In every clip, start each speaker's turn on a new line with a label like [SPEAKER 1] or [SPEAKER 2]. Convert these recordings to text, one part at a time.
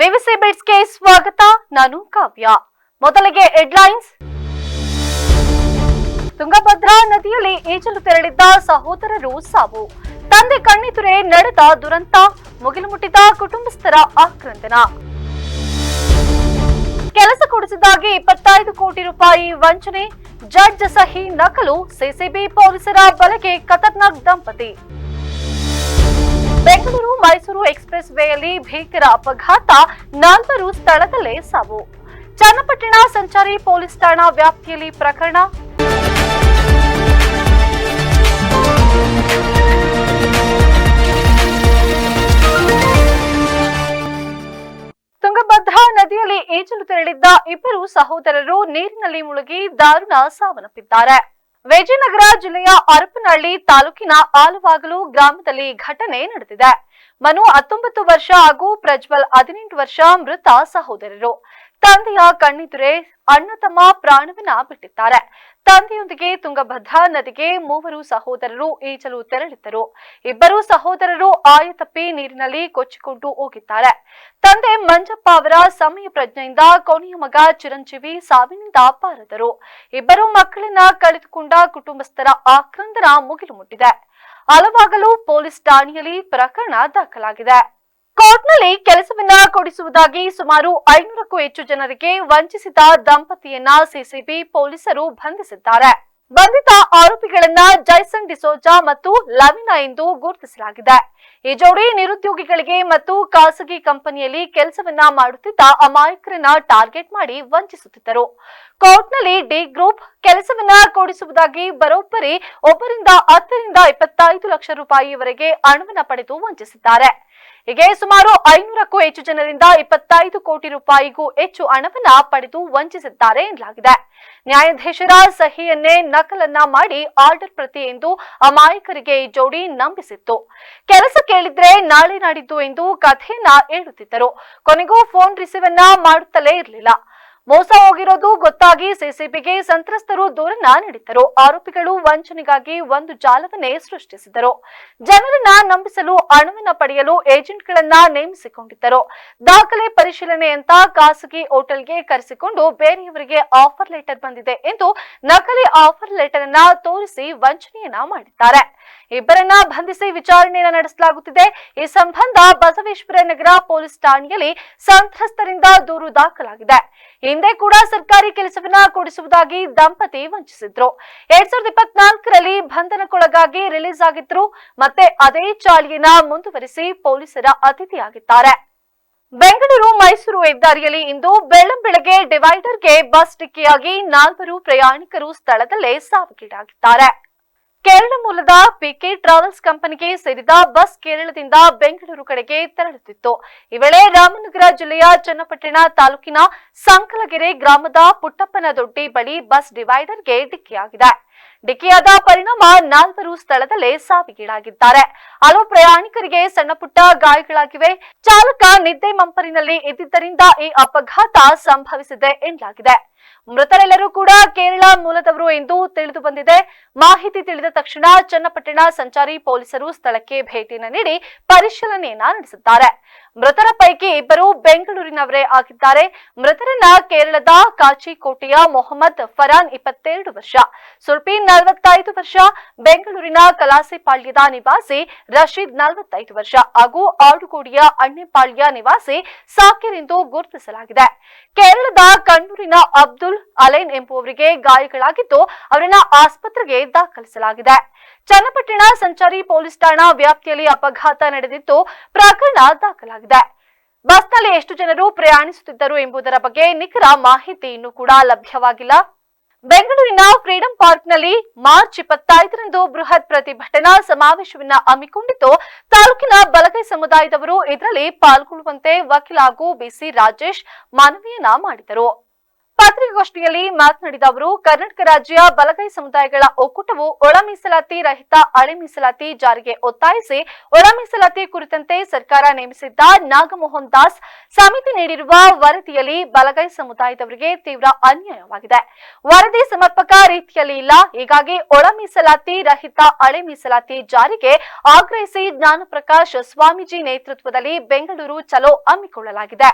[SPEAKER 1] ಎವಿಸಿ ಬಿಟ್ಸ್ಗೆ ಸ್ವಾಗತ. ನಾನು ಕಾವ್ಯ. ಮೊದಲಿಗೆ ಹೆಡ್ಲೈನ್ಸ್. ತುಂಗಭದ್ರಾ ನದಿಯಲ್ಲಿ ಈಜಲು ತೆರಳಿದ್ದ ಸಹೋದರರು ಸಾವು. ತಂದೆ ಕಣ್ಣೆದುರೇ ನಡೆದ ದುರಂತ. ಮುಗಿಲು ಮುಟ್ಟಿದ ಕುಟುಂಬಸ್ಥರ ಆಕ್ರಂದನ. ಕೆಲಸ ಕೊಡಿಸಿದಾಗಿ 25 ಕೋಟಿ ರೂಪಾಯಿ ವಂಚನೆ. ಜಡ್ಜ್ ಸಹಿ ನಕಲು. ಸಿಸಿಬಿ ಪೊಲೀಸರ ಬಲೆಗೆ ಖತರ್ನಾಕ್ ದಂಪತಿ. ಬೆಂಗಳೂರು ಮೈಸೂರು ಎಕ್ಸ್‌ಪ್ರೆಸ್ ವೇಯಲ್ಲಿ ಭೀಕರ ಅಪಘಾತ. 4 ಸ್ಥಳದಲ್ಲೇ ಸಾವು. ಚನ್ನಪಟ್ಟಣ ಸಂಚಾರಿ ಪೊಲೀಸ್ ಠಾಣಾ ವ್ಯಾಪ್ತಿಯಲ್ಲಿ ಪ್ರಕರಣ. ತುಂಗಭದ್ರಾ ನದಿಯಲ್ಲಿ ಈಜಲು ತೆರಳಿದ್ದ 2 ಸಹೋದರರು ನೀರಿನಲ್ಲಿ ಮುಳುಗಿ ದಾರುಣ ಸಾವನ್ನಪ್ಪಿದ್ದಾರೆ. ವಿಜಯನಗರ ಜಿಲ್ಲೆಯ ಹರಪನಹಳ್ಳಿ ತಾಲೂಕಿನ ಆಲವಾಗಲು ಗ್ರಾಮದಲ್ಲಿ ಘಟನೆ ನಡೆದಿದೆ. ಮನು 19 ವರ್ಷ ಹಾಗೂ ಪ್ರಜ್ವಲ್ 18 ವರ್ಷ ಮೃತ ಸಹೋದರರು. ತಂದೆಯ ಕಣ್ಣೆದುರೇ ಅಣ್ಣ ತಮ್ಮ ಪ್ರಾಣವನ್ನ ಬಿಟ್ಟಿದ್ದಾರೆ. ತಂದೆಯೊಂದಿಗೆ ತುಂಗಭದ್ರಾ ನದಿಗೆ 3 ಸಹೋದರರು ಈಜಲು ತೆರಳಿದ್ದರು. 2 ಸಹೋದರರು ಆಯತಪ್ಪಿ ನೀರಿನಲ್ಲಿ ಕೊಚ್ಚಿಕೊಂಡು ಹೋಗಿದ್ದಾರೆ. ತಂದೆ ಮಂಜಪ್ಪ ಅವರ ಸಮಯ ಪ್ರಜ್ಞೆಯಿಂದ ಕೊನೆಯ ಮಗ ಚಿರಂಜೀವಿ ಸಾವಿನಿಂದ ಪಾರಾದರು. 2 ಮಕ್ಕಳನ್ನ ಕಳೆದುಕೊಂಡ ಕುಟುಂಬಸ್ಥರ ಆಕ್ರಂದನ ಮುಗಿಲು ಮುಟ್ಟಿದೆ. ಆಲವಾಗಲು ಪೊಲೀಸ್ ಠಾಣೆಯಲ್ಲಿ ಪ್ರಕರಣ ದಾಖಲಾಗಿದೆ. ಕೋರ್ಟ್ನಲ್ಲಿ ಕೆಲಸವನ್ನ ಕೊಡಿಸುವುದಾಗಿ ಸುಮಾರು 500ಕ್ಕೂ ಹೆಚ್ಚು ಜನರಿಗೆ ವಂಚಿಸಿದ ದಂಪತಿಯನ್ನ ಸಿಸಿಬಿ ಪೊಲೀಸರು ಬಂಧಿಸಿದ್ದಾರೆ. ಬಂಧಿತ ಆರೋಪಿಗಳನ್ನ ಜೈಸನ್ ಡಿಸೋಜಾ ಮತ್ತು ಲವಿನಾ ಎಂದು ಗುರುತಿಸಲಾಗಿದೆ. ಈ ಜೋಡಿ ನಿರುದ್ಯೋಗಿಗಳಿಗೆ ಮತ್ತು ಖಾಸಗಿ ಕಂಪನಿಯಲ್ಲಿ ಕೆಲಸವನ್ನ ಮಾಡುತ್ತಿದ್ದ ಅಮಾಯಕರನ್ನ ಟಾರ್ಗೆಟ್ ಮಾಡಿ ವಂಚಿಸುತ್ತಿದ್ದರು. ಕೋರ್ಟ್ನಲ್ಲಿ ಡಿ ಗ್ರೂಪ್ ಕೆಲಸವನ್ನ ಕೊಡಿಸುವುದಾಗಿ ಬರೋಬ್ಬರಿ ಒಬ್ಬರಿಂದ 10 ರಿಂದ 25 ಲಕ್ಷ ರೂಪಾಯಿವರೆಗೆ ಹಣವನ್ನ ಪಡೆದು ವಂಚಿಸಿದ್ದಾರೆ. ಹೀಗೆ ಸುಮಾರು 500ಕ್ಕೂ ಹೆಚ್ಚು ಜನರಿಂದ 25 ಕೋಟಿ ರೂಪಾಯಿಗೂ ಹೆಚ್ಚು ಹಣವನ್ನ ಪಡೆದು ವಂಚಿಸಿದ್ದಾರೆ ಎನ್ನಲಾಗಿದೆ. ನ್ಯಾಯಾಧೀಶರ ಸಹಿಯನ್ನೇ ನಕಲನ್ನ ಮಾಡಿ ಆರ್ಡರ್ ಪ್ರತಿ ಎಂದು ಅಮಾಯಕರಿಗೆ ಈ ಜೋಡಿ ನಂಬಿಸಿತ್ತು. ಕೆಲಸ ಕೇಳಿದ್ರೆ ನಾಳೆ ನಾಡಿದ್ದು ಎಂದು ಕಥೆಯನ್ನ ಹೇಳುತ್ತಿದ್ದರು. ಕೊನೆಗೂ ಫೋನ್ ರಿಸೀವ್ ಅನ್ನ ಮಾಡುತ್ತಲೇ ಇರಲಿಲ್ಲ. ಮೋಸ ಹೋಗಿರೋದು ಗೊತ್ತಾಗಿ ಸಿಸಿಬಿಗೆ ಸಂತ್ರಸ್ತರು ದೂರನ್ನ ನೀಡಿದ್ದರು. ಆರೋಪಿಗಳು ವಂಚನೆಗಾಗಿ ಒಂದು ಜಾಲವನ್ನೇ ಸೃಷ್ಟಿಸಿದರು. ಜನರನ್ನ ನಂಬಿಸಲು ಹಣವನ್ನ ಪಡೆಯಲು ಏಜೆಂಟ್ಗಳನ್ನ ನೇಮಿಸಿಕೊಂಡಿದ್ದರು. ದಾಖಲೆ ಪರಿಶೀಲನೆ ಅಂತ ಖಾಸಗಿ ಹೋಟೆಲ್ಗೆ ಕರೆಸಿಕೊಂಡು ಬೇರೆಯವರಿಗೆ ಆಫರ್ ಲೆಟರ್ ಬಂದಿದೆ ಎಂದು ನಕಲಿ ಆಫರ್ ಲೆಟರ್ ಅನ್ನ ತೋರಿಸಿ ವಂಚನೆಯನ್ನ ಮಾಡಿದ್ದಾರೆ. 2ರನ್ನ ಬಂಧಿಸಿ ವಿಚಾರಣೆಯನ್ನ ನಡೆಸಲಾಗುತ್ತಿದೆ. ಈ ಸಂಬಂಧ ಬಸವೇಶ್ವರ ನಗರ ಪೊಲೀಸ್ ಠಾಣೆಯಲ್ಲಿ ಸಂತ್ರಸ್ತರಿಂದ ದೂರು ದಾಖಲಾಗಿದೆ. ಹಿಂದೆ ಕೂಡ ಸರ್ಕಾರಿ ಕೆಲಸವನ್ನ ಕೊಡಿಸುವುದಾಗಿ ದಂಪತಿ ವಂಚಿಸಿದ್ರು. 2024ರಲ್ಲಿ ಬಂಧನಕ್ಕೊಳಗಾಗಿ ರಿಲೀಸ್ ಆಗಿದ್ರು. ಮತ್ತೆ ಅದೇ ಚಾಳಿಯನ್ನ ಮುಂದುವರಿಸಿ ಪೊಲೀಸರ ಅತಿಥಿಯಾಗಿದ್ದಾರೆ. ಬೆಂಗಳೂರು ಮೈಸೂರು ಹೆದ್ದಾರಿಯಲ್ಲಿ ಇಂದು ಬೆಳ್ಳಂಬೆಳಗ್ಗೆ ಡಿವೈಡರ್ಗೆ ಬಸ್ ಡಿಕ್ಕಿಯಾಗಿ 4 ಪ್ರಯಾಣಿಕರು ಸ್ಥಳದಲ್ಲೇ ಸಾವಿಗೀಡಾಗಿದ್ದಾರೆ. ಕೇರಳ ಮೂಲದ ಪಿಕೆ ಟ್ರಾವೆಲ್ಸ್ ಕಂಪನಿಗೆ ಸೇರಿದ ಬಸ್ ಕೇರಳದಿಂದ ಬೆಂಗಳೂರು ಕಡೆಗೆ ತೆರಳುತ್ತಿತ್ತು. ಈ ವೇಳೆ ರಾಮನಗರ ಜಿಲ್ಲೆಯ ಚನ್ನಪಟ್ಟಣ ತಾಲೂಕಿನ ಸಂಕಲಗೆರೆ ಗ್ರಾಮದ ಪುಟ್ಟಪ್ಪನದೊಡ್ಡಿ ಬಳಿ ಬಸ್ ಡಿವೈಡರ್ಗೆ ಡಿಕ್ಕಿಯಾಗಿದೆ. ಡಿಕ್ಕಿಯಾದ ಪರಿಣಾಮ 4 ಸ್ಥಳದಲ್ಲೇ ಸಾವಿಗೀಡಾಗಿದ್ದಾರೆ. ಹಲವು ಪ್ರಯಾಣಿಕರಿಗೆ ಸಣ್ಣ ಪುಟ್ಟ ಗಾಯಗಳಾಗಿವೆ. ಚಾಲಕ ನಿದ್ದೆ ಮಂಪರಿನಲ್ಲಿ ಇದ್ದಿದ್ದರಿಂದ ಈ ಅಪಘಾತ ಸಂಭವಿಸಿದೆ ಎನ್ನಲಾಗಿದೆ. ಮೃತರೆಲ್ಲರೂ ಕೂಡ ಕೇರಳ ಮೂಲದವರು ಎಂದು ತಿಳಿದು ಬಂದಿದೆ. ಮಾಹಿತಿ ತಿಳಿದ ತಕ್ಷಣ ಚನ್ನಪಟ್ಟಣ ಸಂಚಾರಿ ಪೊಲೀಸರು ಸ್ಥಳಕ್ಕೆ ಭೇಟಿಯನ್ನು ನೀಡಿ ಪರಿಶೀಲನೆಯನ್ನ ನಡೆಸಿದ್ದಾರೆ. ಮೃತರ ಪೈಕಿ 2 ಬೆಂಗಳೂರಿನವರೇ ಆಗಿದ್ದಾರೆ. ಮೃತರನ್ನ ಕೇರಳದ ಕಾಚಿಕೋಟೆಯ ಮೊಹಮ್ಮದ್ ಫರಾನ್ 22 ವರ್ಷ, ಸುಲ್ಪಿ 45 ವರ್ಷ, ಬೆಂಗಳೂರಿನ ಕಲಾಸಿಪಾಳ್ಯದ ನಿವಾಸಿ ರಶೀದ್ 45 ವರ್ಷ ಹಾಗೂ ಆಡುಗೋಡಿಯ ಅಣ್ಣೆಪಾಳ್ಯ ನಿವಾಸಿ ಸಾಕಿರ್ ಎಂದು ಗುರುತಿಸಲಾಗಿದೆ. ಕೇರಳದ ಕಣ್ಣೂರಿನ ಅಬ್ದುಲ್ ಅಲೈನ್ ಎಂಬುವವರಿಗೆ ಗಾಯಗಳಾಗಿದ್ದು ಅವರನ್ನ ಆಸ್ಪತ್ರೆಗೆ ದಾಖಲಿಸಲಾಗಿದೆ. ಚನ್ನಪಟ್ಟಣ ಸಂಚಾರಿ ಪೊಲೀಸ್ ಠಾಣಾ ವ್ಯಾಪ್ತಿಯಲ್ಲಿ ಅಪಘಾತ ನಡೆದಿದ್ದು ಪ್ರಕರಣ ದಾಖಲಾಗಿದೆ. ಬಸ್ನಲ್ಲಿ ಎಷ್ಟು ಜನರು ಪ್ರಯಾಣಿಸುತ್ತಿದ್ದರು ಎಂಬುದರ ಬಗ್ಗೆ ನಿಖರ ಮಾಹಿತಿ ಇನ್ನೂ ಕೂಡ ಲಭ್ಯವಾಗಿಲ್ಲ. ಬೆಂಗಳೂರಿನ ಫ್ರೀಡಂ ಪಾರ್ಕ್ನಲ್ಲಿ ಮಾರ್ಚ್ 25ರಂದು ಬೃಹತ್ ಪ್ರತಿಭಟನಾ ಸಮಾವೇಶವನ್ನ ಹಮ್ಮಿಕೊಂಡಿದ್ದು ತಾಲೂಕಿನ ಬಲಗೈ ಸಮುದಾಯದವರು ಇದರಲ್ಲಿ ಪಾಲ್ಗೊಳ್ಳುವಂತೆ ವಕೀಲ ಹಾಗೂ ಬಿಸಿ ರಾಜೇಶ್ ಮನವಿಯನ್ನ ಮಾಡಿದರು. ಪತ್ರಿಕಾಗೋಷ್ಠಿಯಲ್ಲಿ ಮಾತನಾಡಿದ ಅವರು, ಕರ್ನಾಟಕ ರಾಜ್ಯ ಬಲಗೈ ಸಮುದಾಯಗಳ ಒಕ್ಕೂಟವು ಒಳ ಮೀಸಲಾತಿ ರಹಿತ ಹಳೆ ಮೀಸಲಾತಿ ಜಾರಿಗೆ ಒತ್ತಾಯಿಸಿ ಒಳ ಮೀಸಲಾತಿ ಕುರಿತಂತೆ ಸರ್ಕಾರ ನೇಮಿಸಿದ್ದ ನಾಗಮೋಹನ್ ದಾಸ್ ಸಮಿತಿ ನೀಡಿರುವ ವರದಿಯಲ್ಲಿ ಬಲಗೈ ಸಮುದಾಯದವರಿಗೆ ತೀವ್ರ ಅನ್ಯಾಯವಾಗಿದೆ. ವರದಿ ಸಮರ್ಪಕ ರೀತಿಯಲ್ಲಿ ಇಲ್ಲ. ಹೀಗಾಗಿ ಒಳ ಮೀಸಲಾತಿ ರಹಿತ ಹಳೆ ಮೀಸಲಾತಿ ಜಾರಿಗೆ ಆಗ್ರಹಿಸಿ ಜ್ಞಾನಪ್ರಕಾಶ್ ಸ್ವಾಮೀಜಿ ನೇತೃತ್ವದಲ್ಲಿ ಬೆಂಗಳೂರು ಚಲೋ ಹಮ್ಮಿಕೊಳ್ಳಲಾಗಿದೆ.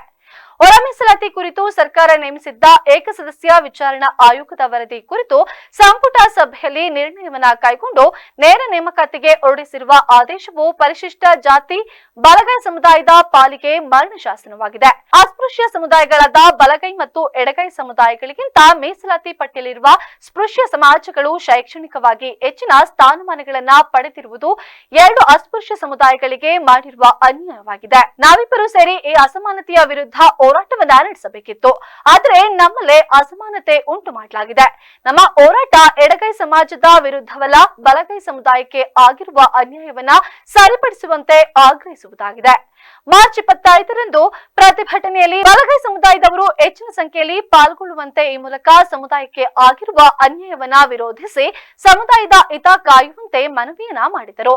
[SPEAKER 1] ಒಳ ಮೀಸಲಾತಿ ಕುರಿತು ಸರ್ಕಾರ ನೇಮಿಸಿದ್ದ ಏಕಸದಸ್ಯ ವಿಚಾರಣಾ ಆಯೋಗದ ವರದಿ ಕುರಿತು ಸಂಪುಟ ಸಭೆಯಲ್ಲಿ ನಿರ್ಣಯವನ್ನ ಕೈಗೊಂಡು ನೇರ ನೇಮಕಾತಿಗೆ ಹೊರಡಿಸಿರುವ ಆದೇಶವು ಪರಿಶಿಷ್ಟ ಜಾತಿ ಬಲಗೈ ಸಮುದಾಯದ ಪಾಲಿಗೆ ಮರಣ ಶಾಸನವಾಗಿದೆ. ಅಸ್ಪೃಶ್ಯ ಸಮುದಾಯಗಳಾದ ಬಲಗೈ ಮತ್ತು ಎಡಗೈ ಸಮುದಾಯಗಳಿಗಿಂತ ಮೀಸಲಾತಿ ಪಟ್ಟಿಯಲ್ಲಿರುವ ಸ್ಪೃಶ್ಯ ಸಮಾಜಗಳು ಶೈಕ್ಷಣಿಕವಾಗಿ ಹೆಚ್ಚಿನ ಸ್ಥಾನಮಾನಗಳನ್ನ ಪಡೆದಿರುವುದು ಎರಡು ಅಸ್ಪೃಶ್ಯ ಸಮುದಾಯಗಳಿಗೆ ಮಾಡಿರುವ ಅನ್ಯಾಯವಾಗಿದೆ. ನಾವಿಬ್ಬರು ಸೇರಿ ಈ ಅಸಮಾನತೆಯ ವಿರುದ್ಧ ಹೋರಾಟವನ್ನ ನಡೆಸಬೇಕಿತ್ತು. ಆದರೆ ನಮ್ಮಲ್ಲೇ ಅಸಮಾನತೆ ಉಂಟು ಮಾಡಲಾಗಿದೆ. ನಮ್ಮ ಹೋರಾಟ ಎಡಗೈ ಸಮಾಜದ ವಿರುದ್ಧವಲ್ಲ, ಬಲಗೈ ಸಮುದಾಯಕ್ಕೆ ಆಗಿರುವ ಅನ್ಯಾಯವನ್ನ ಸರಿಪಡಿಸುವಂತೆ ಆಗ್ರಹಿಸುವುದಾಗಿದೆ. ಮಾರ್ಚ್ 25ರಂದು ಪ್ರತಿಭಟನೆಯಲ್ಲಿ ಬಲಗೈ ಸಮುದಾಯದವರು ಹೆಚ್ಚಿನ ಸಂಖ್ಯೆಯಲ್ಲಿ ಪಾಲ್ಗೊಳ್ಳುವಂತೆ ಈ ಮೂಲಕ ಸಮುದಾಯಕ್ಕೆ ಆಗಿರುವ ಅನ್ಯಾಯವನ್ನ ವಿರೋಧಿಸಿ ಸಮುದಾಯದ ಹಿತ ಕಾಯುವಂತೆ ಮನವಿಯನ್ನ ಮಾಡಿದರು.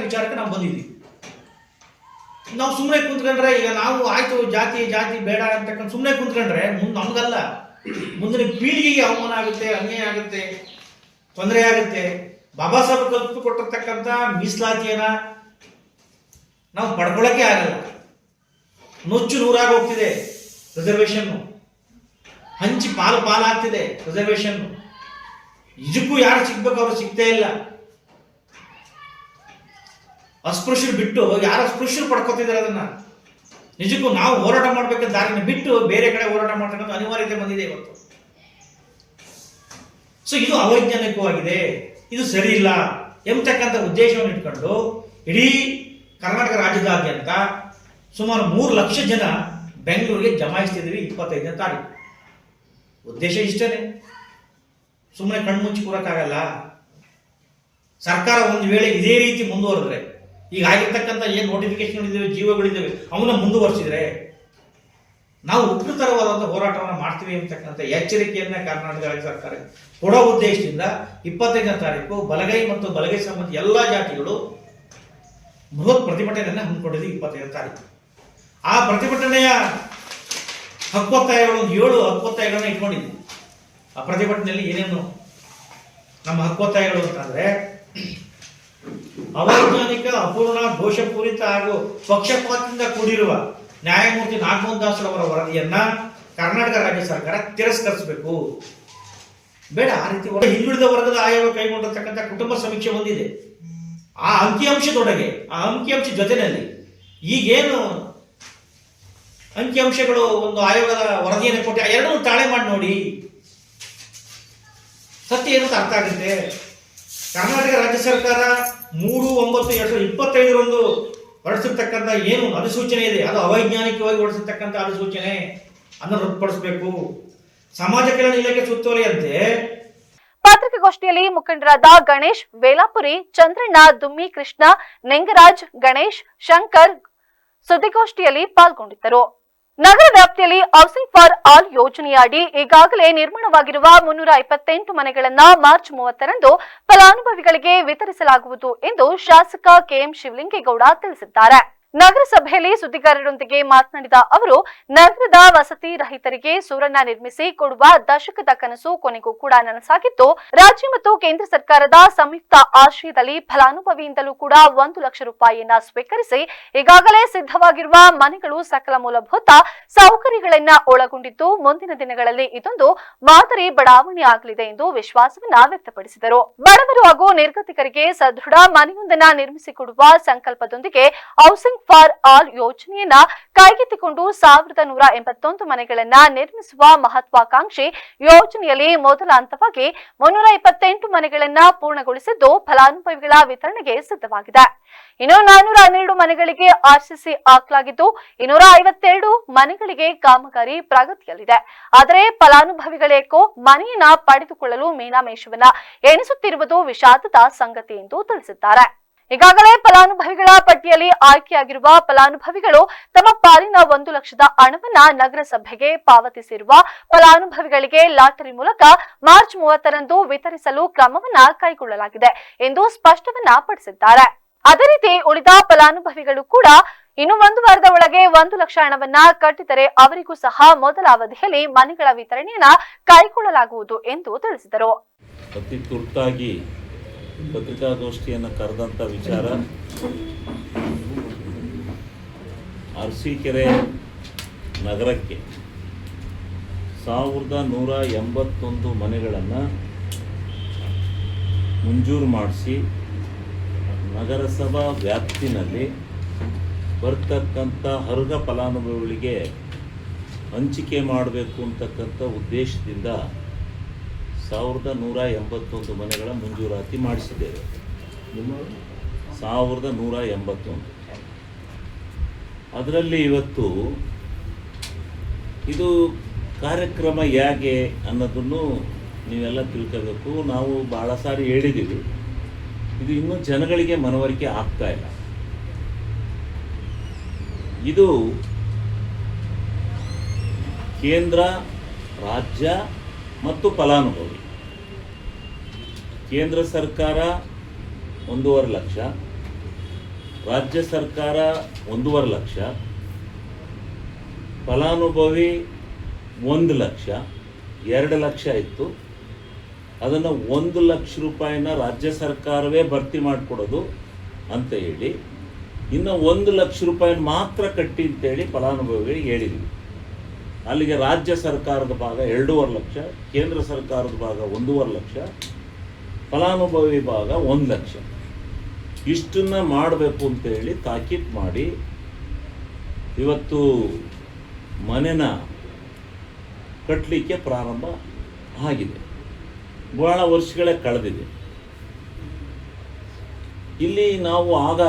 [SPEAKER 2] ವಿಚಾರಕ್ಕೆ ನಾವು ಬಂದಿದ್ದೀವಿ. ನಾವು ಸುಮ್ಮನೆ ಕುಂತ್ಕೊಂಡ್ರೆ ಈಗ ನಾವು ಆಯ್ತು ಜಾತಿ ಜಾತಿ ಬೇಡ ಅಂತಕ್ಕಂಥ ಸುಮ್ಮನೆ ಕುಂತ್ಕೊಂಡ್ರೆ ಮುಂದೆ ನಮ್ಗಲ್ಲ, ಮುಂದಿನ ಪೀಳಿಗೆಗೆ ಅವಮಾನ ಆಗುತ್ತೆ, ಅನ್ಯಾಯ ಆಗುತ್ತೆ, ತೊಂದರೆ ಆಗುತ್ತೆ. ಬಾಬಾ ಸಾಹೇಬ್ ಕಲ್ಪಿಸಿಕೊಟ್ಟಿರ್ತಕ್ಕಂಥ ಮೀಸಲಾತಿಯನ್ನ ನಾವು ಪಡ್ಕೊಳ್ಳೋಕೆ ಆಗಲ್ಲ. ನುಚ್ಚು ನೂರಾಗಿ ಹೋಗ್ತಿದೆ ರಿಸರ್ವೇಶನ್, ಹಂಚಿ ಪಾಲಾಗ್ತಿದೆ ರಿಸರ್ವೇಶನ್. ನಿಜಕ್ಕೂ ಯಾರು ಸಿಗ್ಬೇಕು ಅವರು ಸಿಗ್ತೇ ಇಲ್ಲ. ಅಸ್ಪೃಶ್ಯರು ಬಿಟ್ಟು ಯಾರು ಅಸ್ಪೃಶ್ಯರು ಪಡ್ಕೋತಿದ್ದಾರೆ ಅದನ್ನ. ನಿಜಕ್ಕೂ ನಾವು ಹೋರಾಟ ಮಾಡ್ಬೇಕಂತ ದಾರಿನ ಬಿಟ್ಟು ಬೇರೆ ಕಡೆ ಹೋರಾಟ ಮಾಡ್ತಕ್ಕಂಥ ಅನಿವಾರ್ಯತೆ ಬಂದಿದೆ ಇವತ್ತು. ಸೊ ಇದು ಅವೈಜ್ಞಾನಿಕವಾಗಿದೆ, ಇದು ಸರಿ ಇಲ್ಲ ಎಂಬತಕ್ಕಂಥ ಉದ್ದೇಶವನ್ನು ಇಟ್ಕೊಂಡು ಇಡೀ ಕರ್ನಾಟಕ ರಾಜ್ಯದಾದ್ಯಂತ ಸುಮಾರು 3 ಲಕ್ಷ ಜನ ಬೆಂಗಳೂರಿಗೆ ಜಮಾಯಿಸ್ತಿದ್ದೀವಿ 25ನೇ ತಾರೀಕು. ಉದ್ದೇಶ ಇಷ್ಟನೇ, ಸುಮ್ಮನೆ ಕಣ್ಮುಚ್ಚಿ ಕೂರಕ್ಕಾಗಲ್ಲ. ಸರ್ಕಾರ ಒಂದು ವೇಳೆ ಇದೇ ರೀತಿ ಮುಂದುವರೆದ್ರೆ, ಈಗ ಆಗಿರ್ತಕ್ಕಂಥ ಏನು ನೋಟಿಫಿಕೇಶನ್ ಇದ್ದೇವೆ, ಜೀವಗಳಿದ್ದೇವೆ, ಅವನ್ನ ಮುಂದುವರಿಸಿದ್ರೆ ನಾವು ಉಪಯುಕ್ತರವಾದಂಥ ಹೋರಾಟವನ್ನು ಮಾಡ್ತೀವಿ ಅಂತಕ್ಕಂಥ ಎಚ್ಚರಿಕೆಯನ್ನ ಕರ್ನಾಟಕ ರಾಜ್ಯ ಸರ್ಕಾರ ಕೊಡೋ ಉದ್ದೇಶದಿಂದ 25ನೇ ತಾರೀಕು ಬಲಗೈ ಮತ್ತು ಬಲಗೈ ಸಂಬಂಧಿ ಎಲ್ಲಾ ಜಾತಿಗಳು ಬೃಹತ್ ಪ್ರತಿಭಟನೆಯನ್ನು ಹಮ್ಮಿಕೊಂಡಿದ್ದೀವಿ 25ನೇ ತಾರೀಕು. ಆ ಪ್ರತಿಭಟನೆಯ ಹಕ್ಕೊತ್ತಾಯಗಳು 7 ಹಕ್ಕೊತ್ತಾಯಗಳನ್ನ ಇಟ್ಕೊಂಡಿದ್ವಿ. ಆ ಪ್ರತಿಭಟನೆಯಲ್ಲಿ ಏನೇನು ನಮ್ಮ ಹಕ್ಕೊತ್ತಾಯಗಳು ಅಂತಂದ್ರೆ, ಅವೈಜ್ಞಾನಿಕ, ಅಪೂರ್ಣ, ದೋಷಪೂರಿತ ಹಾಗೂ ಪಕ್ಷಪಾತದಿಂದ ಕೂಡಿರುವ ನ್ಯಾಯಮೂರ್ತಿ ನಾಗಮೋಹನ್ ದಾಸ್ ಅವರ ವರದಿಯನ್ನ ಕರ್ನಾಟಕ ರಾಜ್ಯ ಸರ್ಕಾರ ತಿರಸ್ಕರಿಸಬೇಕು. ಬೇಡ ಆ ರೀತಿ. ಹಿಂದುಳಿದ ವರ್ಗದ ಆಯೋಗ ಕೈಗೊಂಡಿರ್ತಕ್ಕಂಥ ಕುಟುಂಬ ಸಮೀಕ್ಷೆ ಹೊಂದಿದೆ. ಆ ಅಂಕಿಅಂಶದೊಳಗೆ, ಆ ಅಂಕಿಅಂಶ ಜೊತೆಯಲ್ಲಿ ಈಗೇನು ಅಂಕಿಅಂಶಗಳು ಒಂದು ಆಯೋಗದ ವರದಿಯನ್ನು ಕೊಟ್ಟು ಎರಡನ್ನೂ ತಾಳೆ ಮಾಡಿ ನೋಡಿ, ಸತ್ಯ ಏನು ಅರ್ಥ ಆಗುತ್ತೆ. ಕರ್ನಾಟಕ ರಾಜ್ಯ ಸರ್ಕಾರ 3/9/2025 ಹೊರಡಿಸಿರ್ತಕ್ಕಂಥ ಏನು ಅಧಿಸೂಚನೆ ಇದೆ, ಅದು ಅವೈಜ್ಞಾನಿಕವಾಗಿ ಹೊರಡಿಸಿರ್ತಕ್ಕಂಥ ಅಧಿಸೂಚನೆ, ಅದನ್ನು ರದ್ದುಪಡಿಸಬೇಕು. ಸಮಾಜ ಕಲ್ಯಾಣ ಇಲಾಖೆ ಸುತ್ತೋಲೆಯಂತೆ
[SPEAKER 1] ಪತ್ರಿಕಾಗೋಷ್ಠಿಯಲ್ಲಿ ಮುಖಂಡರಾದ ಗಣೇಶ್ ವೇಲಾಪುರಿ, ಚಂದ್ರಣ್ಣ, ದುಮ್ಮಿ, ಕೃಷ್ಣ, ನಿಂಗರಾಜ್, ಗಣೇಶ್, ಶಂಕರ್ ಸುದ್ದಿಗೋಷ್ಠಿಯಲ್ಲಿ ಪಾಲ್ಗೊಂಡಿದ್ದರು. ನಗರ ವ್ಯಾಪ್ತಿಯಲ್ಲಿ ಹೌಸಿಂಗ್ ಫಾರ್ ಆಲ್ ಯೋಜನೆಯಡಿ ಈಗಾಗಲೇ ನಿರ್ಮಾಣವಾಗಿರುವ 328 ಮನೆಗಳನ್ನ ಮಾರ್ಚ್ 30ರಂದು ಫಲಾನುಭವಿಗಳಿಗೆ ವಿತರಿಸಲಾಗುವುದು ಎಂದು ಶಾಸಕ ಕೆಎಂ ಶಿವಲಿಂಗೇಗೌಡ ತಿಳಿಸಿದ್ದಾರೆ. ನಗರಸಭೆಯಲ್ಲಿ ಸುದ್ದಿಗಾರರೊಂದಿಗೆ ಮಾತನಾಡಿದ ಅವರು, ನಗರದ ವಸತಿ ರಹಿತರಿಗೆ ಸೂರನ್ನ ನಿರ್ಮಿಸಿ ಕೊಡುವ ದಶಕದ ಕನಸು ಕೊನೆಗೂ ಕೂಡ ನನಸಾಗಿದ್ದು, ರಾಜ್ಯ ಮತ್ತು ಕೇಂದ್ರ ಸರ್ಕಾರದ ಸಂಯುಕ್ತ ಆಶ್ರಯದಲ್ಲಿ ಫಲಾನುಭವಿಯಿಂದಲೂ ಕೂಡ 1 ಲಕ್ಷ ರೂಪಾಯಿಯನ್ನ ಸ್ವೀಕರಿಸಿ ಈಗಾಗಲೇ ಸಿದ್ಧವಾಗಿರುವ ಮನೆಗಳು ಸಕಲ ಮೂಲಭೂತ ಸೌಕರ್ಯಗಳನ್ನ ಒಳಗೊಂಡಿದ್ದು, ಮುಂದಿನ ದಿನಗಳಲ್ಲಿ ಇದೊಂದು ಮಾದರಿ ಬಡಾವಣೆ ಆಗಲಿದೆ ಎಂದು ವಿಶ್ವಾಸವನ್ನ ವ್ಯಕ್ತಪಡಿಸಿದರು. ಬಡವರು ಹಾಗೂ ನಿರ್ಗತಿಕರಿಗೆ ಸದೃಢ ಮನೆಯೊಂದನ್ನ ನಿರ್ಮಿಸಿಕೊಡುವ ಸಂಕಲ್ಪದೊಂದಿಗೆ ಹೌಸಿಂಗ್ ಫಾರ್ ಆಲ್ ಯೋಜನೆಯನ್ನ ಕೈಗೆತ್ತಿಕೊಂಡು 1181 ಮನೆಗಳನ್ನ ನಿರ್ಮಿಸುವ ಮಹತ್ವಾಕಾಂಕ್ಷಿ ಯೋಜನೆಯಲ್ಲಿ ಮೊದಲ ಹಂತವಾಗಿ 328 ಮನೆಗಳನ್ನ ಪೂರ್ಣಗೊಳಿಸಿದ್ದು, ಫಲಾನುಭವಿಗಳ ವಿತರಣೆಗೆ ಸಿದ್ಧವಾಗಿದೆ. ಇನ್ನು 412 ಮನೆಗಳಿಗೆ ಆರ್ಸಿಸಿ ಹಾಕಲಾಗಿದ್ದು, 252 ಮನೆಗಳಿಗೆ ಕಾಮಗಾರಿ ಪ್ರಗತಿಯಲ್ಲಿದೆ. ಆದರೆ ಫಲಾನುಭವಿಗಳೇಕೋ ಮನೆಯನ್ನ ಪಡೆದುಕೊಳ್ಳಲು ಮೀನಾಮೇಷವನ್ನ ಎಣಿಸುತ್ತಿರುವುದು ವಿಷಾದದ ಸಂಗತಿ ಎಂದು ತಿಳಿಸಿದ್ದಾರೆ. ಈಗಾಗಲೇ ಫಲಾನುಭವಿಗಳ ಪಟ್ಟಿಯಲ್ಲಿ ಆಯ್ಕೆಯಾಗಿರುವ ಫಲಾನುಭವಿಗಳು ತಮ್ಮ ಪಾಲಿನ 1 ಲಕ್ಷದ ಹಣವನ್ನ ನಗರಸಭೆಗೆ ಪಾವತಿಸಿರುವ ಫಲಾನುಭವಿಗಳಿಗೆ ಲಾಟರಿ ಮೂಲಕ ಮಾರ್ಚ್ 30ರಂದು ವಿತರಿಸಲು ಕ್ರಮವನ್ನ ಕೈಗೊಳ್ಳಲಾಗಿದೆ ಎಂದು ಸ್ಪಷ್ಟವನ್ನ ಪಡಿಸಿದ್ದಾರೆ. ಅದೇ ರೀತಿ ಉಳಿದ ಫಲಾನುಭವಿಗಳು ಕೂಡ ಇನ್ನು 1 ವಾರದ ಒಳಗೆ 1 ಲಕ್ಷ ಹಣವನ್ನ ಕಟ್ಟಿದರೆ ಅವರಿಗೂ ಸಹ ಮೊದಲ ಅವಧಿಯಲ್ಲಿ ಮನೆಗಳ ವಿತರಣೆಯನ್ನ ಕೈಗೊಳ್ಳಲಾಗುವುದು ಎಂದು ತಿಳಿಸಿದರು.
[SPEAKER 3] ಅತಿ ತುರ್ತಾಗಿ ಪತ್ರಿಕಾಗೋಷ್ಠಿಯನ್ನು ಕರೆದಂಥ ವಿಚಾರ ಅರಸೀಕೆರೆ ನಗರಕ್ಕೆ 1181 ಮನೆಗಳನ್ನು ಮಂಜೂರು ಮಾಡಿಸಿ ನಗರಸಭಾ ವ್ಯಾಪ್ತಿನಲ್ಲಿ ಬರ್ತಕ್ಕಂಥ ಅರ್ಹ ಫಲಾನುಭವಿಗಳಿಗೆ ಹಂಚಿಕೆ ಮಾಡಬೇಕು ಅಂತಕ್ಕಂಥ ಉದ್ದೇಶದಿಂದ 1181 ಮನೆಗಳ ಮಂಜೂರಾತಿ ಮಾಡಿಸಿದ್ದೇವೆ. 1181. ಅದರಲ್ಲಿ ಇವತ್ತು ಇದು ಕಾರ್ಯಕ್ರಮ ಹೇಗೆ ಅನ್ನೋದನ್ನು ನೀವೆಲ್ಲ ತಿಳ್ಕೋಬೇಕು. ನಾವು ಭಾಳ ಸಾರಿ ಹೇಳಿದ್ದೀವಿ, ಇದು ಇನ್ನೂ ಜನಗಳಿಗೆ ಮನವರಿಕೆ ಆಗ್ತಾ ಇಲ್ಲ. ಇದು ಕೇಂದ್ರ, ರಾಜ್ಯ ಮತ್ತು ಫಲಾನುಭವಿ. ಕೇಂದ್ರ ಸರ್ಕಾರ 1.5 ಲಕ್ಷ, ರಾಜ್ಯ ಸರ್ಕಾರ 1.5 ಲಕ್ಷ, ಫಲಾನುಭವಿ 1 ಲಕ್ಷ, 2 ಲಕ್ಷ ಇತ್ತು. ಅದನ್ನು 1 ಲಕ್ಷ ರೂಪಾಯಿನ ರಾಜ್ಯ ಸರ್ಕಾರವೇ ಭರ್ತಿ ಮಾಡಿಕೊಡೋದು ಅಂತ ಹೇಳಿ, ಇನ್ನು 1 ಲಕ್ಷ ರೂಪಾಯಿನ ಮಾತ್ರ ಕಟ್ಟಿ ಅಂತೇಳಿ ಫಲಾನುಭವಿಗಳಿಗೆ ಹೇಳಿದ್ವಿ. ಅಲ್ಲಿಗೆ ರಾಜ್ಯ ಸರ್ಕಾರದ ಭಾಗ 2.5 ಲಕ್ಷ, ಕೇಂದ್ರ ಸರ್ಕಾರದ ಭಾಗ 1.5 ಲಕ್ಷ, ಫಲಾನುಭವಿ ಭಾಗ 1 ಲಕ್ಷ. ಇಷ್ಟನ್ನ ಮಾಡಬೇಕು ಅಂತೇಳಿ ತಾಕೀತು ಮಾಡಿ ಇವತ್ತು ಮನೆನ ಕಟ್ಟಲಿಕ್ಕೆ ಪ್ರಾರಂಭ ಆಗಿದೆ. ಬಹಳ ವರ್ಷಗಳೇ ಕಳೆದಿದೆ. ಇಲ್ಲಿ ನಾವು ಆಗ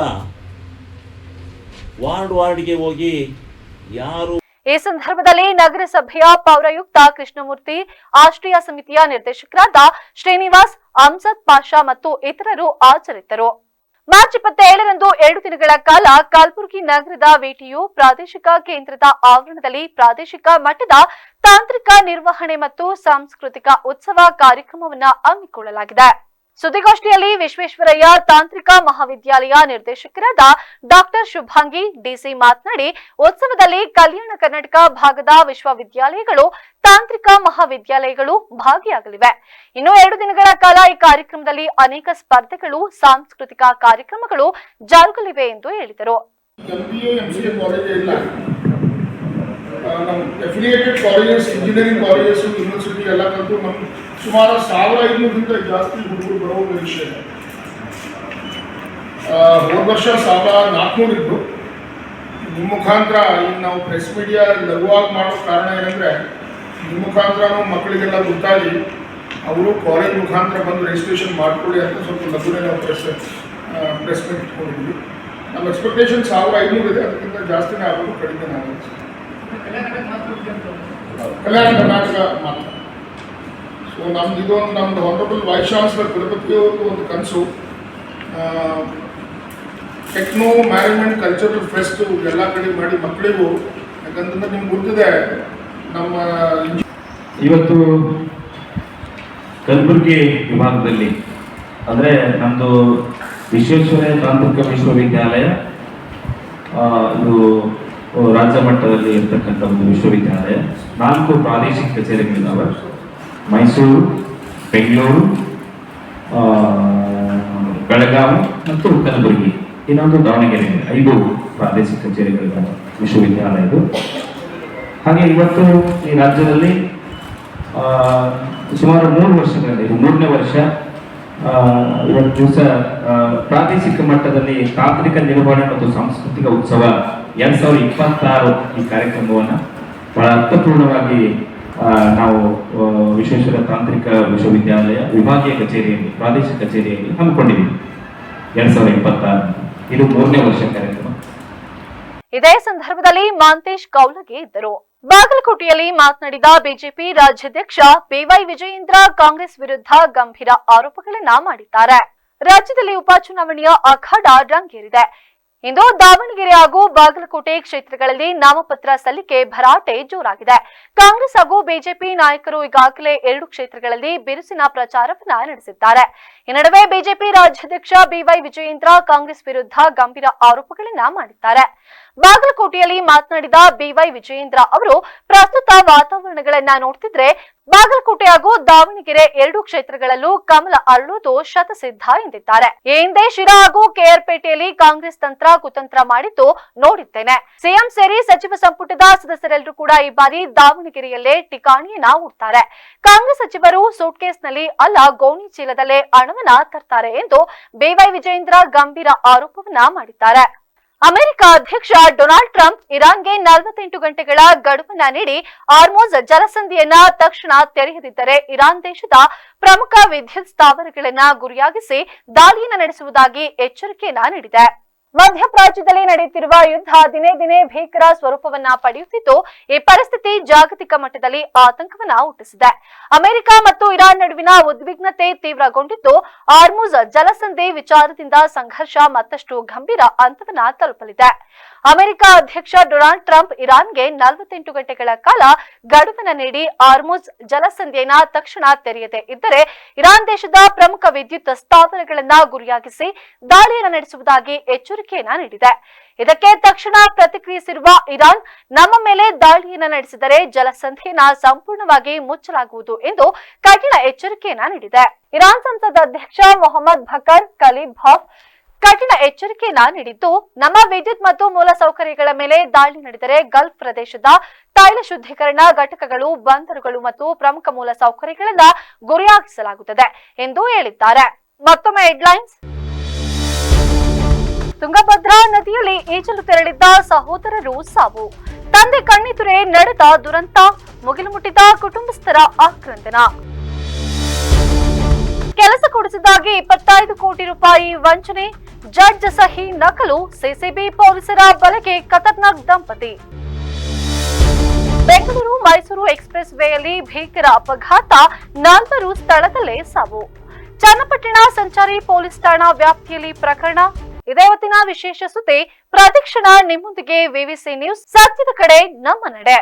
[SPEAKER 3] ವಾರ್ಡ್ಗೆ ಹೋಗಿ ಯಾರು.
[SPEAKER 1] ಈ ಸಂದರ್ಭದಲ್ಲಿ ನಗರಸಭೆಯ ಪೌರಾಯುಕ್ತ ಕೃಷ್ಣಮೂರ್ತಿ, ಆಶ್ರಯ ಸಮಿತಿಯ ನಿರ್ದೇಶಕರಾದ ಶ್ರೀನಿವಾಸ್, ಅಮ್ಜದ್ ಪಾಷಾ ಮತ್ತು ಇತರರು ಹಾಜರಿದ್ದರು. ಮಾರ್ಚ್ 27ರಂದು 2 ದಿನಗಳ ಕಾಲ ಕಲಬುರಗಿ ನಗರದ ವಿಟಿಯು ಪ್ರಾದೇಶಿಕ ಕೇಂದ್ರದ ಆವರಣದಲ್ಲಿ ಪ್ರಾದೇಶಿಕ ಮಟ್ಟದ ತಾಂತ್ರಿಕ ನಿರ್ವಹಣೆ ಮತ್ತು ಸಾಂಸ್ಕೃತಿಕ ಉತ್ಸವ ಕಾರ್ಯಕ್ರಮವನ್ನು ಹಮ್ಮಿಕೊಳ್ಳಲಾಗಿದೆ. ಸುದ್ದಿಗೋಷ್ಠಿಯಲ್ಲಿ ವಿಶ್ವೇಶ್ವರಯ್ಯ ತಾಂತ್ರಿಕ ಮಹಾವಿದ್ಯಾಲಯ ನಿರ್ದೇಶಕರಾದ ಡಾಕ್ಟರ್ ಶುಭಾಂಗಿ ಡಿಸಿ ಮಾತನಾಡಿ, ಉತ್ಸವದಲ್ಲಿ ಕಲ್ಯಾಣ ಕರ್ನಾಟಕ ಭಾಗದ ವಿಶ್ವವಿದ್ಯಾಲಯಗಳು, ತಾಂತ್ರಿಕ ಮಹಾವಿದ್ಯಾಲಯಗಳು ಭಾಗಿಯಾಗಲಿವೆ. ಇನ್ನು 2 ದಿನಗಳ ಕಾಲ ಈ ಕಾರ್ಯಕ್ರಮದಲ್ಲಿ ಅನೇಕ ಸ್ಪರ್ಧೆಗಳು, ಸಾಂಸ್ಕೃತಿಕ ಕಾರ್ಯಕ್ರಮಗಳು ಜರುಗಲಿವೆ ಎಂದು ಹೇಳಿದರು.
[SPEAKER 4] Affiliated colleges, engineering colleges, university ಎಲ್ಲ ಕಲಿತು ನಮ್ಮ ಸುಮಾರು 1500ರಿಂದ ಜಾಸ್ತಿ ಹುಡುಗರು ಬರೋ ನಿರೀಕ್ಷೆ ಇದೆ. ಹೋದ ವರ್ಷ 1400 ಇದ್ದು. ನಿಮ್ಮ ಮುಖಾಂತರ ಈಗ ನಾವು ಪ್ರೆಸ್ ಮೀಡಿಯಾ ಲಘುವಾಗಿ ಮಾಡೋ ಕಾರಣ ಏನಂದರೆ, ನಿಮ್ಮ ಮುಖಾಂತರನೂ ಮಕ್ಕಳಿಗೆಲ್ಲ ಗೊತ್ತಾಗಿ ಅವರು ಕಾಲೇಜ್ ಮುಖಾಂತರ ಬಂದು ರಿಜಿಸ್ಟ್ರೇಷನ್ ಮಾಡ್ಕೊಳ್ಳಿ ಅಂತ ಸ್ವಲ್ಪ ಲಘುನೇ ನಾವು ಪ್ರೆಸ್ ಮೀಟ್ ಇಟ್ಕೊಂಡಿದ್ವಿ. ನಮ್ಮ ಎಕ್ಸ್ಪೆಕ್ಟೇಷನ್ 1500 ಇದೆ, ಅದಕ್ಕಿಂತ ಜಾಸ್ತಿನೇ ಆಗೋದು, ಕಡಿಮೆ ಆಗೋದು. ಕಲ್ಯಾಣ ಕರ್ನಾಟಕ ಮಾತ್ರ. ಸೊ ನಮ್ದು ಹಾನರಬಲ್ ವೈಸ್ ಚಾನ್ಸಲರ್ ಕುಲಪತಿಯವ್ರದ್ದು ಒಂದು ಕನಸು, ಟೆಕ್ನೋ ಮ್ಯಾನೇಜ್ಮೆಂಟ್ ಕಲ್ಚರಲ್ ಫೆಸ್ಟ್ ಎಲ್ಲ ಕಡೆ ಮಾಡಿ ಮಕ್ಕಳಿಗೂ, ಯಾಕಂತಂದ್ರೆ ನಿಮ್ಗೆ ಗೊತ್ತಿದೆ ನಮ್ಮ
[SPEAKER 5] ಇವತ್ತು ಕಲಬುರಗಿ ವಿಭಾಗದಲ್ಲಿ ಅಂದರೆ ನಮ್ಮದು ವಿಶ್ವೇಶ್ವರಯ್ಯ ತಾಂತ್ರಿಕ ವಿಶ್ವವಿದ್ಯಾಲಯ, ಇದು ರಾಜ್ಯ ಮಟ್ಟದಲ್ಲಿ ಇರ್ತಕ್ಕಂಥ ಒಂದು ವಿಶ್ವವಿದ್ಯಾಲಯ. 4 ಪ್ರಾದೇಶಿಕ ಕಚೇರಿಗಳಿದ್ದಾವೆ: ಮೈಸೂರು, ಬೆಂಗಳೂರು, ಬೆಳಗಾವಿ ಮತ್ತು ಕಲಬುರಗಿ. ಇನ್ನೊಂದು ದಾವಣಗೆರೆ. 5 ಪ್ರಾದೇಶಿಕ ಕಚೇರಿಗಳಿದ್ದಾವೆ ವಿಶ್ವವಿದ್ಯಾಲಯದು. ಹಾಗೆ ಇವತ್ತು ಈ ರಾಜ್ಯದಲ್ಲಿ ಸುಮಾರು 3 ವರ್ಷಗಳಲ್ಲಿ, ಇದು 3ನೇ ವರ್ಷ, ಇವತ್ತು ದಿವಸ ಪ್ರಾದೇಶಿಕ ಮಟ್ಟದಲ್ಲಿ ತಾಂತ್ರಿಕ ನಿರ್ವಹಣೆ ಮತ್ತು ಸಾಂಸ್ಕೃತಿಕ ಉತ್ಸವ 2026 ಈ ಕಾರ್ಯಕ್ರಮವನ್ನು ಬಹಳ ಅರ್ಥಪೂರ್ಣವಾಗಿ ನಾವು ವಿಶ್ವೇಶ್ವರ ತಾಂತ್ರಿಕ ವಿಶ್ವವಿದ್ಯಾಲಯ ವಿಭಾಗೀಯ ಕಚೇರಿಯಲ್ಲಿ, ಪ್ರಾದೇಶಿಕ ಕಚೇರಿಯಲ್ಲಿ ಹಮ್ಮಿಕೊಂಡಿದ್ದೀವಿ. 2026 ಇದು 3ನೇ ವರ್ಷ ಕಾರ್ಯಕ್ರಮ.
[SPEAKER 1] ಇದೇ ಸಂದರ್ಭದಲ್ಲಿ ಮಾಂತೇಶ್ ಕೌಲಗೆ ಇದ್ದರು. ಬಾಗಲಕೋಟೆಯಲ್ಲಿ ಮಾತನಾಡಿದ ಬಿಜೆಪಿ ರಾಜ್ಯಾಧ್ಯಕ್ಷ ಬಿವೈ ವಿಜಯೇಂದ್ರ ಕಾಂಗ್ರೆಸ್ ವಿರುದ್ಧ ಗಂಭೀರ ಆರೋಪಗಳನ್ನ ಮಾಡಿದ್ದಾರೆ. ರಾಜ್ಯದಲ್ಲಿ ಉಪಚುನಾವಣೆಯ ಅಖಾಡ ರಂಗೇರಿದೆ. ಇಂದು ದಾವಣಗೆರೆ ಹಾಗೂ ಬಾಗಲಕೋಟೆ ಕ್ಷೇತ್ರಗಳಲ್ಲಿ ನಾಮಪತ್ರ ಸಲ್ಲಿಕೆ ಭರಾಟೆ ಜೋರಾಗಿದೆ. ಕಾಂಗ್ರೆಸ್ ಹಾಗೂ ಬಿಜೆಪಿ ನಾಯಕರು ಈಗಾಗಲೇ 2 ಕ್ಷೇತ್ರಗಳಲ್ಲಿ ಬಿರುಸಿನ ಪ್ರಚಾರವನ್ನ ನಡೆಸಿದ್ದಾರೆ. ಈ ನಡುವೆ ಬಿಜೆಪಿ ರಾಜ್ಯಾಧ್ಯಕ್ಷ ಬಿವೈ ವಿಜಯೇಂದ್ರ ಕಾಂಗ್ರೆಸ್ ವಿರುದ್ಧ ಗಂಭೀರ ಆರೋಪಗಳನ್ನ ಮಾಡಿದ್ದಾರೆ. ಬಾಗಲಕೋಟೆಯಲ್ಲಿ ಮಾತನಾಡಿದ ಬಿವೈ ವಿಜಯೇಂದ್ರ ಅವರು ಪ್ರಸ್ತುತ ವಾತಾವರಣಗಳನ್ನ ನೋಡ್ತಿದ್ರೆ ಬಾಗಲಕೋಟೆ ಹಾಗೂ ದಾವಣಗೆರೆ 2 ಕ್ಷೇತ್ರಗಳಲ್ಲೂ ಕಮಲ ಅರಳುವುದು ಶತಸಿದ್ಧ ಎಂದಿದ್ದಾರೆ. ಈ ಹಿಂದೆ ಶಿರಾ ಹಾಗೂ ಕೆಆರ್ಪೇಟೆಯಲ್ಲಿ ಕಾಂಗ್ರೆಸ್ ತಂತ್ರ ಕುತಂತ್ರ ಮಾಡಿದ್ದು ನೋಡಿದ್ದೇನೆ. ಸಿಎಂ ಸೇರಿ ಸಚಿವ ಸಂಪುಟದ ಸದಸ್ಯರೆಲ್ಲರೂ ಕೂಡ ಈ ಬಾರಿ ದಾವಣಗೆರೆಯಲ್ಲೇ ಠಿಕಾಣಿಯನ್ನ ಹೂಡ್ತಾರೆ. ಕಾಂಗ್ರೆಸ್ ಸಚಿವರು ಸೂಟ್ಕೇಸ್ನಲ್ಲಿ ಅಲ್ಲ ಗೋಣಿ ಚೀಲದಲ್ಲೇ ಹಣವನ್ನ ತರ್ತಾರೆ ಎಂದು ಬಿವೈ ವಿಜಯೇಂದ್ರ ಗಂಭೀರ ಆರೋಪವನ್ನ ಮಾಡಿದ್ದಾರೆ. ಅಮೆರಿಕ ಅಧ್ಯಕ್ಷ ಡೊನಾಲ್ಡ್ ಟ್ರಂಪ್ ಇರಾನ್ಗೆ 48 ಗಂಟೆಗಳ ಗಡುವನ್ನ ನೀಡಿ ಹಾರ್ಮುಜ್ ಜಲಸಂಧಿಯನ್ನ ತಕ್ಷಣ ತೆರೆಯದಿದ್ದರೆ ಇರಾನ್ ದೇಶದ ಪ್ರಮುಖ ವಿದ್ಯುತ್ ಸ್ಥಾವರಗಳನ್ನ ಗುರಿಯಾಗಿಸಿ ದಾಳಿಯನ್ನ ನಡೆಸುವುದಾಗಿ ಎಚ್ಚರಿಕೆಯನ್ನ ನೀಡಿದೆ. ಮಧ್ಯಪ್ರಾಚ್ಯದಲ್ಲಿ ನಡೆಯುತ್ತಿರುವ ಯುದ್ಧ ದಿನೇ ದಿನೇ ಭೀಕರ ಸ್ವರೂಪವನ್ನ ಪಡೆಯುತ್ತಿದ್ದು ಈ ಪರಿಸ್ಥಿತಿ ಜಾಗತಿಕ ಮಟ್ಟದಲ್ಲಿ ಆತಂಕವನ್ನ ಹುಟ್ಟಿಸಿದೆ. ಅಮೆರಿಕ ಮತ್ತು ಇರಾನ್ ನಡುವಿನ ಉದ್ವಿಗ್ನತೆ ತೀವ್ರಗೊಂಡಿದ್ದು ಹಾರ್ಮುಜ್ ಜಲಸಂಧಿ ವಿಚಾರದಿಂದ ಸಂಘರ್ಷ ಮತ್ತಷ್ಟು ಗಂಭೀರ ಹಂತವನ್ನ ತಲುಪಲಿದೆ. ಅಮೆರಿಕ ಅಧ್ಯಕ್ಷ ಡೊನಾಲ್ಡ್ ಟ್ರಂಪ್ ಇರಾನ್ಗೆ 48 ಗಂಟೆಗಳ ಕಾಲ ಗಡುವನ್ನ ನೀಡಿ ಹಾರ್ಮುಜ್ ಜಲಸಂಧಿಯನ್ನ ತಕ್ಷಣ ತೆರೆಯದೆ ಇದ್ದರೆ ಇರಾನ್ ದೇಶದ ಪ್ರಮುಖ ವಿದ್ಯುತ್ ಸ್ಥಾವರಗಳನ್ನ ಗುರಿಯಾಗಿಸಿ ದಾಳಿಯನ್ನ ನಡೆಸುವುದಾಗಿ ಎಚ್ಚರಿಕೆಯನ್ನ ನೀಡಿದೆ. ಇದಕ್ಕೆ ತಕ್ಷಣ ಪ್ರತಿಕ್ರಿಯಿಸಿರುವ ಇರಾನ್ ನಮ್ಮ ಮೇಲೆ ದಾಳಿಯನ್ನ ನಡೆಸಿದರೆ ಜಲಸಂಧಿಯನ್ನ ಸಂಪೂರ್ಣವಾಗಿ ಮುಚ್ಚಲಾಗುವುದು ಎಂದು ಕಠಿಣ ಎಚ್ಚರಿಕೆಯನ್ನ ನೀಡಿದೆ. ಇರಾನ್ ಸಂಸದ ಅಧ್ಯಕ್ಷ ಮೊಹಮ್ಮದ್ ಬಕರ್ ಕಲಿಬಾಫ್ ಕಠಿಣ ಎಚ್ಚರಿಕೆಯನ್ನ ನೀಡಿದ್ದು ನಮ್ಮ ವಿದ್ಯುತ್ ಮತ್ತು ಮೂಲಸೌಕರ್ಯಗಳ ಮೇಲೆ ದಾಳಿ ನಡೆದರೆ ಗಲ್ಫ್ ಪ್ರದೇಶದ ತೈಲ ಶುದ್ಧೀಕರಣ ಘಟಕಗಳು, ಬಂದರುಗಳು ಮತ್ತು ಪ್ರಮುಖ ಮೂಲಸೌಕರ್ಯಗಳನ್ನ ಗುರಿಯಾಗಿಸಲಾಗುತ್ತದೆ ಎಂದು ಹೇಳಿದ್ದಾರೆ. ಮತ್ತೊಮ್ಮೆ ಹೆಡ್ಲೈನ್ಸ್. ತುಂಗಭದ್ರಾ ನದಿಯಲ್ಲಿ ಈಜಲು ತೆರಳಿದ್ದ ಸಹೋದರರು ಸಾವು, ತಂದೆ ಕಣ್ಣೆದುರೇ ನಡೆದ ದುರಂತ, ಮುಗಿಲು ಮುಟ್ಟಿದ ಕುಟುಂಬಸ್ಥರ ಆಕ್ರಂದನ. ಕೆಲಸ ಕೊಡಿಸಿದ್ದಾಗಿ 25 ಕೋಟಿ ರೂಪಾಯಿ ವಂಚನೆ, ಜಡ್ಜ್ ಸಹಿ ನಕಲು, ಸಿಸಿಬಿ ಪೊಲೀಸರ ಬಲೆಗೆ ಖತರ್ನಾಕ್ ದಂಪತಿ. ಬೆಂಗಳೂರು ಮೈಸೂರು ಎಕ್ಸ್ಪ್ರೆಸ್ ವೇಯಲ್ಲಿ ಭೀಕರ ಅಪಘಾತ, 4 ಸ್ಥಳದಲ್ಲೇ ಸಾವು. ಚನ್ನಪಟ್ಟಣ ಸಂಚಾರಿ ಪೊಲೀಸ್ ಠಾಣಾ ವ್ಯಾಪ್ತಿಯಲ್ಲಿ ಪ್ರಕರಣ. ಇದೇ ಹೊತ್ತಿನ ವಿಶೇಷ ಸುದ್ದಿ. ಪ್ರತಿಕ್ಷಣ ನಿಮ್ಮೊಂದಿಗೆ ವಿವಿಸಿ ನ್ಯೂಸ್, ಸತ್ಯದ ಕಡೆ ನಮ್ಮ ನಡೆ.